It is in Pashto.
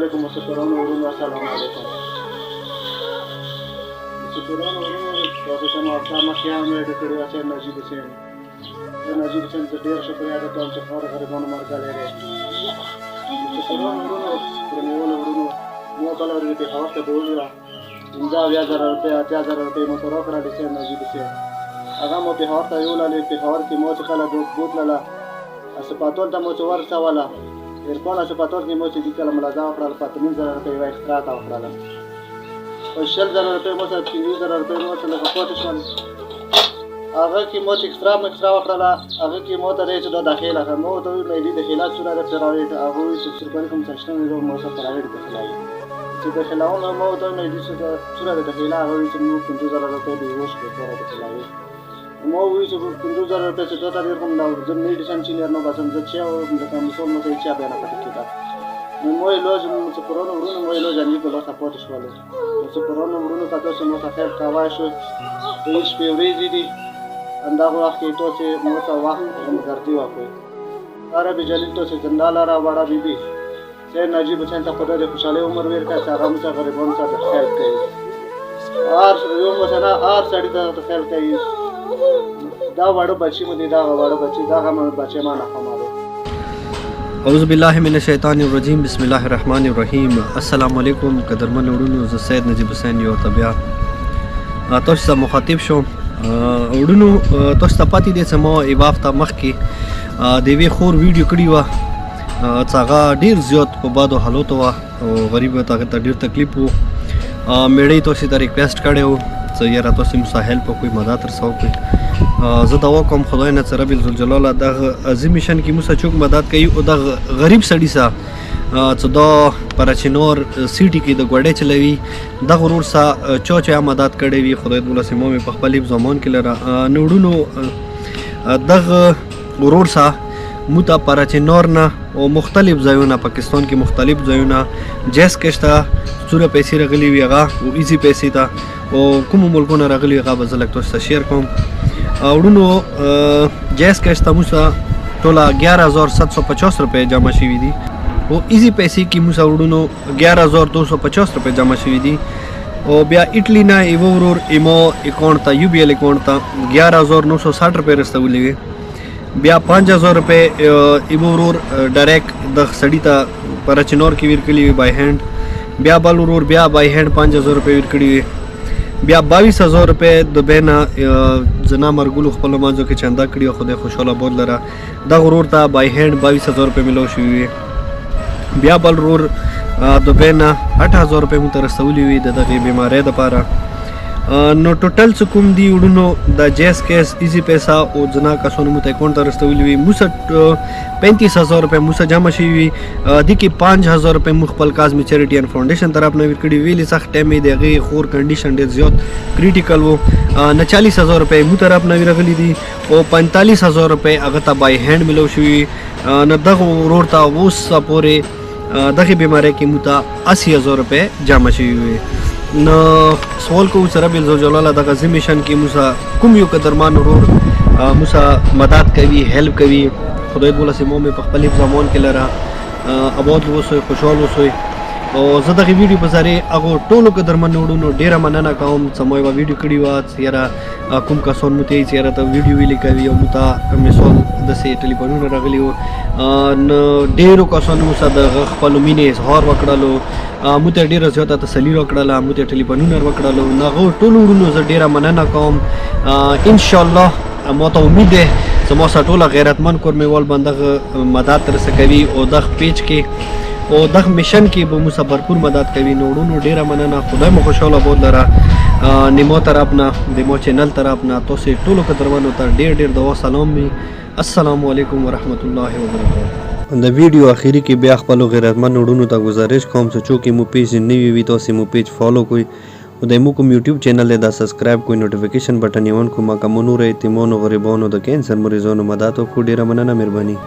علیکم مسافرانو ورونو السلام علیکم مسافرانو ورونو تاسو ته ما افتا مخکې هم ویډیو کړې وه چې نجیب حسین ته ډېر شکریه ادا کوم چې خاورې غریبانو ملګری دی مسافرانو ورونو درنیولو ورونو مو بله ورځ پېښور ته بوځي وه 15,000 روپۍ 80,000 روپۍ مو ته راکړه حسین نجیب حسین هغه مو پېښور ته یوړلې پېښور کې مو چې کله بوتلله اسپاتول ته مو چې ورسوله ایرپول اسپاتول کې مو چې دې کله ملاحظه وکړله په 15,000 روپۍ یوه اختراع ته وکړله په 20,000 روپۍ مو ته 15,000 روپۍ مو ته لږه پاتې شول هغه کې مو چې اختراع وکړله هغه کې مو ته دی چې دا داخله ښه مو ورته وویل مهدي داخله څومره دی پراویټ هغه وویل چې سرکاري کوم سشتم دی مو سره پراویټ داخلوي چې داخلونه مو ورته وویل مهدي څومره دی داخله هغه وویل چې موږ 15,000 روپۍ د یوه شپې پورې داخلوي مو وویل چې 15,000 روپۍ چې تا ته ډېر کوم زه میډیسن چینر نه باسم زه چیا لکه مسول مو ته یې چیا بیا نه پاتې کېده نو مو یې لوز مسافرانو وروڼو مو یې لوز جانبي په لاسه پاتې شولې مسافرانو وروڼو ته تاسو مو ته خیر کوای شو د شپې ورځې دي همدغه وخت کې تاسو مو ته وخت همدردي وکړئ عربي جلیل تاسو زنده لاره وړه بیبي سید نجیب حسین ته خدای دې خوشحالۍ عمر ورکړي چې هغه موږ غریبانو ته خیر کوي هر یو مثلا هر سړي ته خیر کوي دا واړه بچی مو دي دا واړه بچی دا هم بچی ما نه خماره اعوذ بالله من الشیطان الرجیم بسم الله الرحمن الرحیم السلام علیکم قدرمن وروڼو زه سید نجیب حسین یو طبيعه تاسو سره مخاطب شوم وروڼو تاسو ته پاتې دي چې ما یوه هفته مخکې د یوې خور ویډیو کړې وه چې هغه ډېر زیات په بادو حالاتو وه او غریب ته هغه ته ډېر تکلیف و میړۍ تاسو ته ریکویسټ کړی و چې یاره تاسو موږ سره هیلپ وکړئ مدد ترسره وکړئ زه دعا کوم خدای نه چې رب الجلاله دغه عظیم مشن کې موږ سره څوک مدد کوي او دغه غریب سړي سره چې دا پراچینور سیټي کې د ګوډۍ چلوي دغه ورور سره چا مدد کړی وي خدای دې ولسې مو مې په خپل زمان کې لره نو وروڼو دغه ورور سره موږ ته پراچینور نه او مختلف ځایونه پاکستان کې مختلف ځایونه جیس کېش ته څومره پیسې راغلي وي هغه او ایزي پیسې ته او کومو ملکونو راغلي هغه به زه لږ تاسو ته شیر کوم وروڼو جیس کېش ته موږ ټوله 11,750 روپۍ جمع شوي دي او ایزي پیسې کې موږ وروڼو 11,250 روپۍ جمع شوي دي او بیا اټلی نه یو ورور ایمو اکاؤنټ ته یو بی ایل اکاؤنټ ته 11,960 روپۍ رسولي وي بیا 5,000 روپۍ ایمو ورور ډایرکټ د سړي ته پراچینور کې ورکړي وي بای هینډ بیا بل ورور بیا بای هینډ 5,000 روپۍ ورکړي وي بیا 22,000 روپۍ د بینه زنا مرګولو خپل مانځو کې چنده کړي او خدای خوشاله بود لره دغه ورور ته بای هینډ 22,000 روپۍ میلاو شوي وي بیا بل ورور د بینه 8,000 روپۍ مو ته رسولي وي د دغې بیمارۍ دپاره نو ټوټل څه کوم دي وروڼو د جیس کیس ایزي پیسه او زنا کسانو مو ته اکاؤنټ ته رسولي وي موږ 35,000 روپۍ موږ سره جمع شوي وي دې کې 5,000 روپۍ موږ خپل کازمي چیریټي اینډ فاونډیشن طرف نه ورکړي ویلې سخت ټایم یې د هغې خور کنډیشن ډېر زیات کریټیکل و نه 40,000 روپۍ موږ طرف نه راغلي دي او 45,000 روپۍ هغه ته بای هینډ میلاو شوي نه دغه ورور ته اوس پورې دغې بیمارۍ کې موږ ته 80,000 روپۍ جمع شوي وي نو سوال کوو چې رب الجلاله دغه عظیم مشن کې موږ کوم یو قدرمان ورور موږ مدد کوي هیلپ کوي خدای دې ولسې مو مې په خپل زمان کې لره آباد اوسئ خوشحال اوسئ او زه دغې ویډیو په ذریعې هغو ټولو قدرمنو وروڼو ډېره مننه کوم چې ما یوه ویډیو کړې وه چې یاره کوم کسان مو ته یې چې یاره ته ویډیو ویلې کوي او مو ته مثال داسې ټلیفونونه راغلي وو نو ډېرو کسانو مو سره د خپلو مینې اظهار وکړلو مو ته ډېره زیاته تسلي راکړله مو ته ټلیفونونه وکړلو نو هغو ټولو وروڼو زه ډېره مننه کوم انشاءالله ما ته امید دی چې ما سره ټوله غیرتمند کورمیوال باندې دغه مدد ترسره کوي او دغه پیج کې او دغه مشن کې به موږ بھرپور مدد کوي نو وروڼو ډېره مننه خدای مو خوشحاله بود لره نیمو طرف نه د مو چینل طرف نه تاسو ټولو قدرمنو ته ډېر دعا سلام وي السلام علیکم ورحمت الله وبرکاته د ویډیو اخیری کې بیا خپل غیرتمند وروڼو ته گزارش کوم چې څوک مو پیج نوی وي تاسو مو پیج فالو کوئ او د مو کوم یوټیوب چینل له دا سبسکرایب کوئ نوټیفیکیشن بٹن یې اون کو ما کوم نور ایتمونو غریبانو د کینسر مریضانو مدد او ډیره مننه مهرباني